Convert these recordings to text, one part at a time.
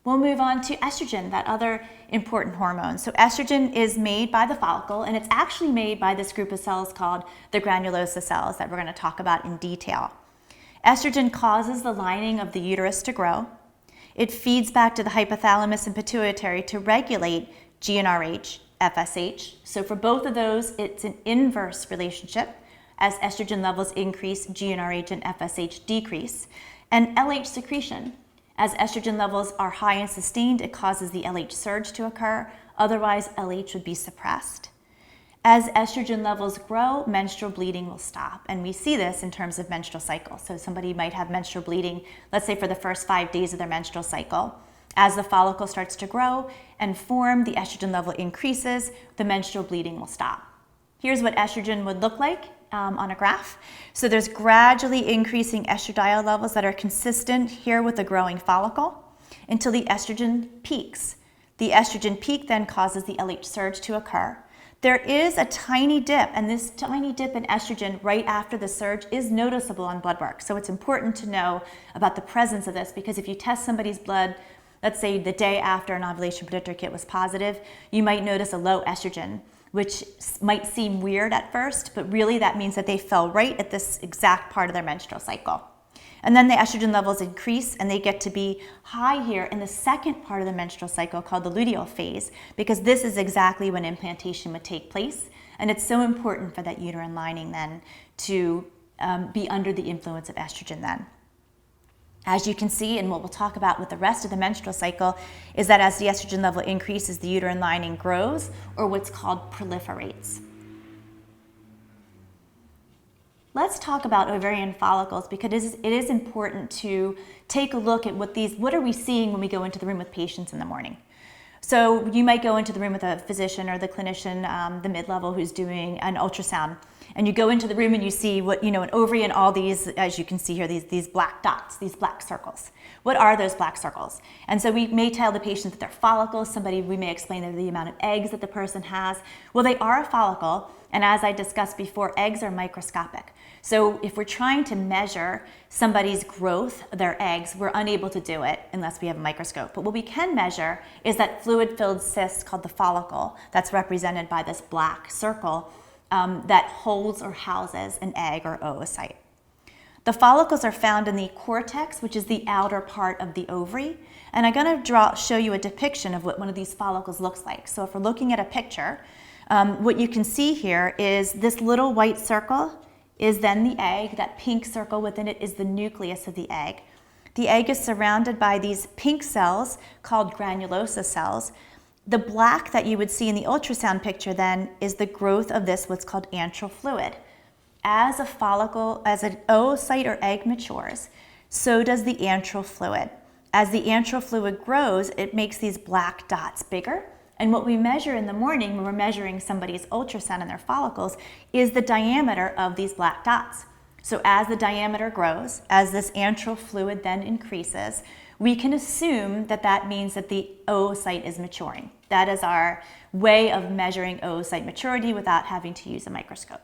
we'll move on to estrogen, that other important hormone. So estrogen is made by the follicle, and it's actually made by this group of cells called the granulosa cells that we're going to talk about in detail. Estrogen causes the lining of the uterus to grow. It feeds back to the hypothalamus and pituitary to regulate GnRH, FSH. So for both of those, it's an inverse relationship. As estrogen levels increase, GnRH and FSH decrease. And LH secretion. As estrogen levels are high and sustained, it causes the LH surge to occur. Otherwise, LH would be suppressed. As estrogen levels grow, menstrual bleeding will stop. And we see this in terms of menstrual cycle. So somebody might have menstrual bleeding, let's say for the first 5 days of their menstrual cycle. As the follicle starts to grow and form, the estrogen level increases, the menstrual bleeding will stop. Here's what estrogen would look like on a graph. So there's gradually increasing estradiol levels that are consistent here with the growing follicle until the estrogen peaks. The estrogen peak then causes the LH surge to occur. There is a tiny dip, and this tiny dip in estrogen right after the surge is noticeable on blood work. So it's important to know about the presence of this, because if you test somebody's blood, let's say the day after an ovulation predictor kit was positive, you might notice a low estrogen, which might seem weird at first, but really that means that they fell right at this exact part of their menstrual cycle. And then the estrogen levels increase, and they get to be high here in the second part of the menstrual cycle called the luteal phase, because this is exactly when implantation would take place. And it's so important for that uterine lining then to be under the influence of estrogen then. As you can see, and what we'll talk about with the rest of the menstrual cycle, is that as the estrogen level increases, the uterine lining grows, or what's called proliferates. Let's talk about ovarian follicles, because it is important to take a look at what are we seeing when we go into the room with patients in the morning. So you might go into the room with a physician or the clinician, the mid-level, who's doing an ultrasound, and you go into the room and you see an ovary and all these, as you can see here, these black dots, these black circles. What are those black circles? And so we may tell the patient that they're follicles. We may explain that the amount of eggs that the person has. Well, they are a follicle, and as I discussed before, eggs are microscopic. So if we're trying to measure somebody's growth, their eggs, we're unable to do it unless we have a microscope. But what we can measure is that fluid-filled cyst called the follicle that's represented by this black circle that holds or houses an egg or oocyte. The follicles are found in the cortex, which is the outer part of the ovary. And I'm going to show you a depiction of what one of these follicles looks like. So if we're looking at a picture, what you can see here is this little white circle is then the egg. That pink circle within it is the nucleus of the egg. The egg is surrounded by these pink cells called granulosa cells. The black that you would see in the ultrasound picture then is the growth of this, what's called antral fluid. As a follicle, as an oocyte or egg matures, so does the antral fluid. As the antral fluid grows, it makes these black dots bigger. And what we measure in the morning when we're measuring somebody's ultrasound and their follicles is the diameter of these black dots. So as the diameter grows, as this antral fluid then increases, we can assume that that means that the oocyte is maturing. That is our way of measuring oocyte maturity without having to use a microscope.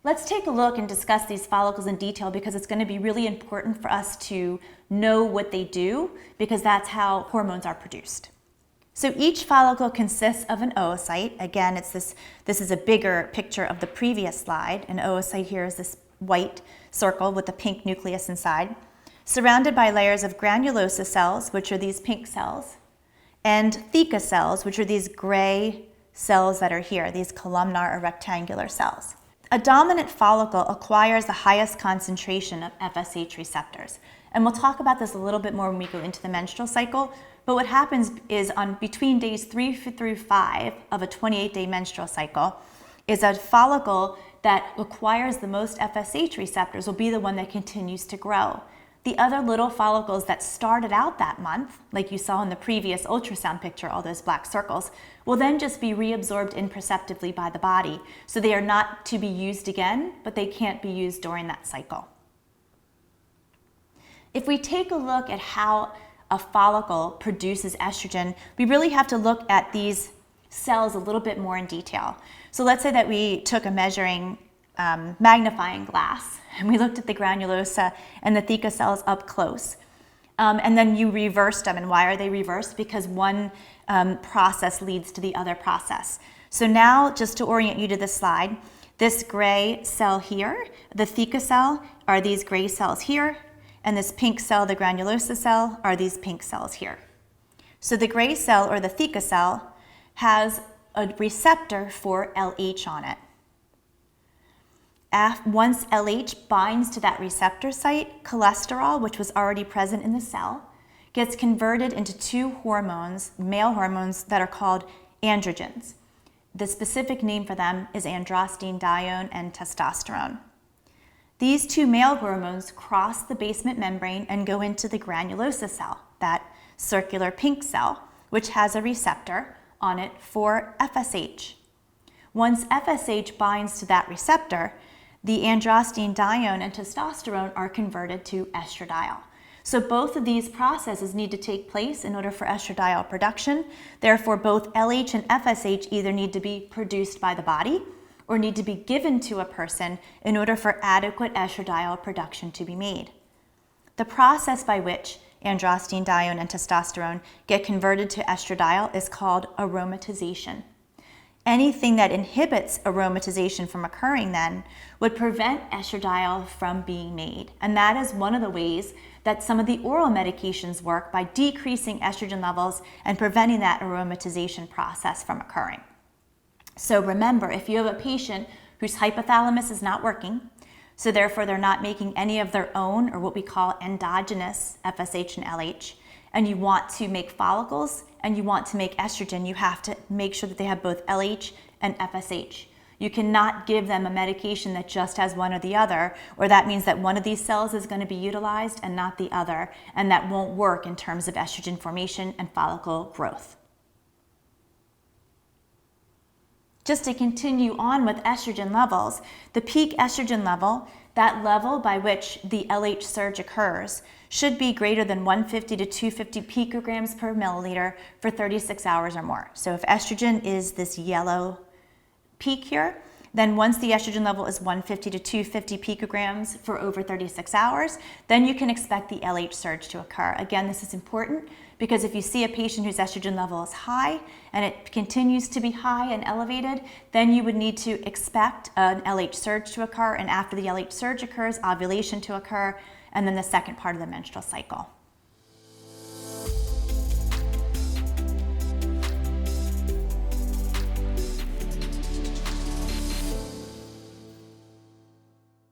Let's take a look and discuss these follicles in detail, because it's going to be really important for us to know what they do, because that's how hormones are produced. So each follicle consists of an oocyte. Again, this is a bigger picture of the previous slide. An oocyte here is this white circle with a pink nucleus inside, surrounded by layers of granulosa cells, which are these pink cells, and theca cells, which are these gray cells that are here, these columnar or rectangular cells. A dominant follicle acquires the highest concentration of FSH receptors. And we'll talk about this a little bit more when we go into the menstrual cycle. But what happens is between days 3 through 5 of a 28-day menstrual cycle is a follicle that acquires the most FSH receptors will be the one that continues to grow. The other little follicles that started out that month, like you saw in the previous ultrasound picture, all those black circles, will then just be reabsorbed imperceptibly by the body. So they are not to be used again, but they can't be used during that cycle. If we take a look at how a follicle produces estrogen, we really have to look at these cells a little bit more in detail. So let's say that we took a measuring magnifying glass and we looked at the granulosa and the theca cells up close. And then you reversed them. And why are they reversed? Because one process leads to the other process. So now, just to orient you to this slide, this gray cell here, the theca cell, are these gray cells here, and this pink cell, the granulosa cell, are these pink cells here. So the gray cell, or the theca cell, has a receptor for LH on it. Once LH binds to that receptor site, cholesterol, which was already present in the cell, gets converted into two hormones, male hormones, that are called androgens. The specific name for them is androstenedione and testosterone. These two male hormones cross the basement membrane and go into the granulosa cell, that circular pink cell, which has a receptor on it for FSH. Once FSH binds to that receptor, the androstenedione and testosterone are converted to estradiol. So both of these processes need to take place in order for estradiol production. Therefore, both LH and FSH either need to be produced by the body or need to be given to a person in order for adequate estradiol production to be made. The process by which androstenedione and testosterone get converted to estradiol is called aromatization. Anything that inhibits aromatization from occurring then would prevent estradiol from being made. And that is one of the ways that some of the oral medications work, by decreasing estrogen levels and preventing that aromatization process from occurring. So remember, if you have a patient whose hypothalamus is not working, so therefore they're not making any of their own, or what we call endogenous FSH and LH, and you want to make follicles and you want to make estrogen, you have to make sure that they have both LH and FSH. You cannot give them a medication that just has one or the other, or that means that one of these cells is going to be utilized and not the other, and that won't work in terms of estrogen formation and follicle growth. Just to continue on with estrogen levels, the peak estrogen level, that level by which the LH surge occurs, should be greater than 150 to 250 picograms per milliliter for 36 hours or more. So if estrogen is this yellow peak here, then once the estrogen level is 150 to 250 picograms for over 36 hours, then you can expect the LH surge to occur. Again, this is important because if you see a patient whose estrogen level is high and it continues to be high and elevated, then you would need to expect an LH surge to occur, and after the LH surge occurs, ovulation to occur, and then the second part of the menstrual cycle.